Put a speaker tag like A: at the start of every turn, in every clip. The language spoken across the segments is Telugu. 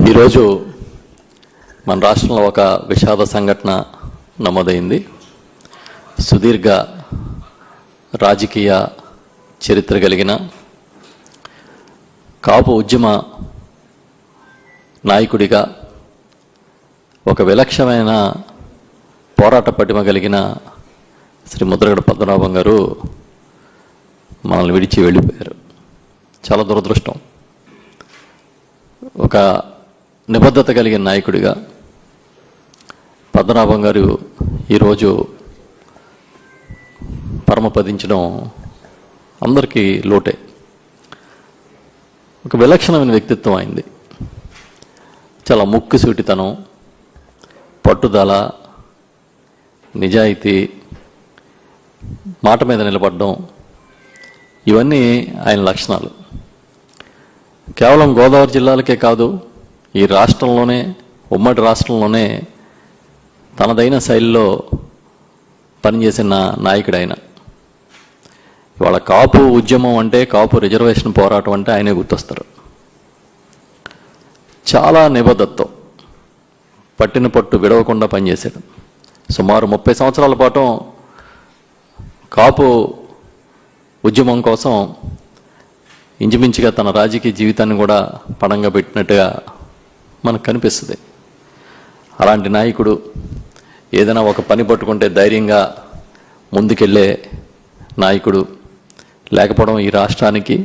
A: ఈరోజు మన రాష్ట్రంలో ఒక విషాద సంఘటన నమోదైంది. సుదీర్ఘ రాజకీయ చరిత్ర కలిగిన కాపు ఉద్యమ నాయకుడిగా ఒక విలక్షణమైన పోరాట పటిమ కలిగిన శ్రీ ముద్రగడ పద్మనాభం గారు మనల్ని విడిచి వెళ్ళిపోయారు. చాలా దురదృష్టం. ఒక నిబద్ధత కలిగిన నాయకుడిగా పద్మనాభం గారు ఈరోజు పరమపదించడం అందరికీ లోటే. ఒక విలక్షణమైన వ్యక్తిత్వం అయింది. చాలా ముక్కుసూటితనం, పట్టుదల, నిజాయితీ, మాట మీద నిలబడడం, ఇవన్నీ ఆయన లక్షణాలు. కేవలం గోదావరి జిల్లాలకే కాదు, ఈ రాష్ట్రంలోనే, ఉమ్మడి రాష్ట్రంలోనే తనదైన శైలిలో పనిచేసిన నాయకుడు ఆయన. ఇవాళ కాపు ఉద్యమం అంటే, కాపు రిజర్వేషన్ పోరాటం అంటే ఆయనే గుర్తొస్తారు. చాలా నిబద్ధతతో పట్టిన పట్టు విడవకుండా పనిచేశాడు. సుమారు 30 సంవత్సరాల పాటు కాపు ఉద్యమం కోసం ఇంచుమించుగా తన రాజకీయ జీవితాన్ని కూడా పణంగా పెట్టినట్టుగా మనకు కనిపిస్తుంది. అలాంటి నాయకుడు ఏదైనా ఒక పని పట్టుకుంటే ధైర్యంగా ముందుకెళ్ళే నాయకుడు లేకపోవడం ఈ రాష్ట్రానికి,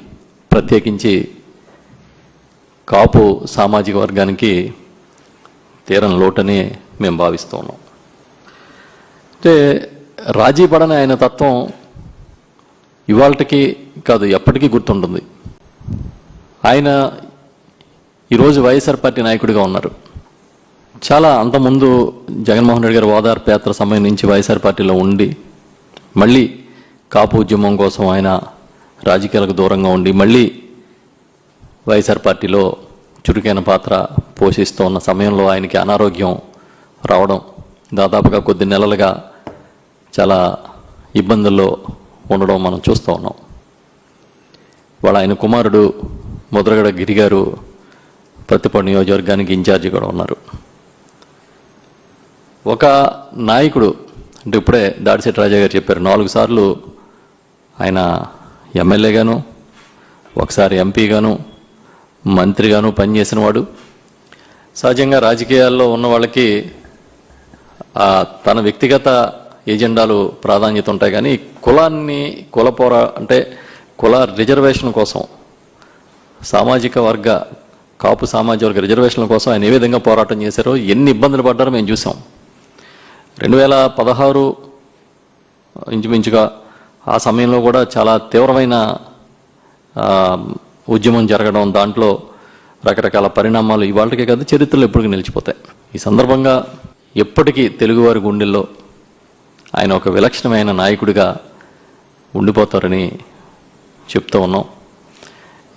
A: ప్రత్యేకించి కాపు సామాజిక వర్గానికి తీరని లోటని మేము భావిస్తూ ఉన్నాం. అంటే రాజీ పడని ఆయన తత్వం ఇవాళకి కాదు, ఎప్పటికీ గుర్తుంటుంది. ఆయన ఈరోజు వైఎస్ఆర్ పార్టీ నాయకుడిగా ఉన్నారు. చాలా అంతకుముందు జగన్మోహన్ రెడ్డి గారు ఓదార్పు యాత్ర సమయం నుంచి వైఎస్ఆర్ పార్టీలో ఉండి, మళ్ళీ కాపు ఉద్యమం కోసం ఆయన రాజకీయాలకు దూరంగా ఉండి, మళ్ళీ వైఎస్ఆర్ పార్టీలో చురుకైన పాత్ర పోషిస్తూ ఉన్న సమయంలో ఆయనకి అనారోగ్యం రావడం, దాదాపుగా కొద్ది నెలలుగా చాలా ఇబ్బందుల్లో ఉండడం మనం చూస్తూ ఉన్నాం. వాళ్ళ ఆయన కుమారుడు ముద్రగడ గిరి గారు ప్రతిపాడు నియోజకవర్గానికి ఇన్ఛార్జి కూడా ఉన్నారు. ఒక నాయకుడు అంటే ఇప్పుడే దాడిశెట్టి రాజా గారు చెప్పారు, 4 సార్లు ఆయన ఎమ్మెల్యేగాను, ఒకసారి ఎంపీగాను, మంత్రిగాను పనిచేసిన వాడు. సహజంగా రాజకీయాల్లో ఉన్న వాళ్ళకి తన వ్యక్తిగత ఏజెండాలు ప్రాధాన్యత ఉంటాయి, కానీ కులాన్ని అంటే కుల రిజర్వేషన్ కోసం, సామాజిక వర్గ కాపు సామాజిక వర్గ రిజర్వేషన్ల కోసం ఆయన ఏ విధంగా పోరాటం చేశారో, ఎన్ని ఇబ్బందులు పడ్డారో మేము చూసాం. 2016 ఇంచుమించుగా ఆ సమయంలో కూడా చాలా తీవ్రమైన ఉద్యమం జరగడం, దాంట్లో రకరకాల పరిణామాలు ఇవాళకే కాదు చరిత్రలో ఎప్పటికీ నిలిచిపోతాయి. ఈ సందర్భంగా ఎప్పటికీ తెలుగువారి గుండెల్లో ఆయన ఒక విలక్షణమైన నాయకుడిగా ఉండిపోతారని చెప్తూ ఉన్నాం.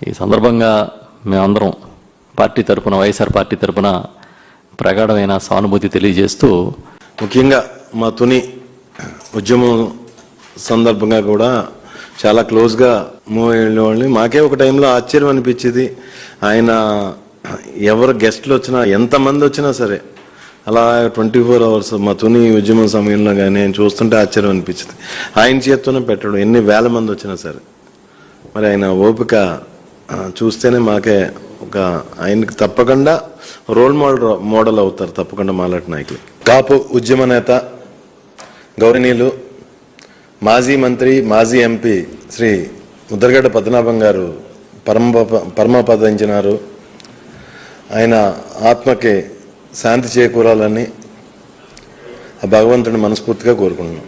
A: ఈ సందర్భంగా మేమందరం పార్టీ తరపున, వైఎస్ఆర్ పార్టీ తరపున ప్రగాఢమైన సానుభూతి తెలియజేస్తూ,
B: ముఖ్యంగా మా తుని ఉద్యమం సందర్భంగా కూడా చాలా క్లోజ్గా మూవ్ అయ్యేవాళ్ళని. మాకే ఒక టైంలో ఆశ్చర్యం అనిపించేది, ఆయన ఎవరు గెస్ట్లు వచ్చినా, ఎంతమంది వచ్చినా సరే అలా 24 అవర్స్ మా తుని ఉద్యమం సమయంలో కానీ ఆయన చూస్తుంటే ఆశ్చర్యం అనిపించింది. ఆయన చేత్తోనే పెట్టడం, ఎన్ని వేల మంది వచ్చినా సరే. మరి ఆయన ఓపిక చూస్తేనే మాకే ఒక ఆయనకి తప్పకుండా రోల్ మోడల్ అవుతారు తప్పకుండా మాలాంటి నాయకులు. కాపు ఉద్యమ నేత, గౌరవనీయులు, మాజీ మంత్రి, మాజీ ఎంపీ శ్రీ ముద్రగడ పద్మనాభం గారు పరమపదించినారు. ఆయన ఆత్మకి శాంతి చేకూరాలని ఆ భగవంతుని మనస్ఫూర్తిగా కోరుకుంటున్నాం.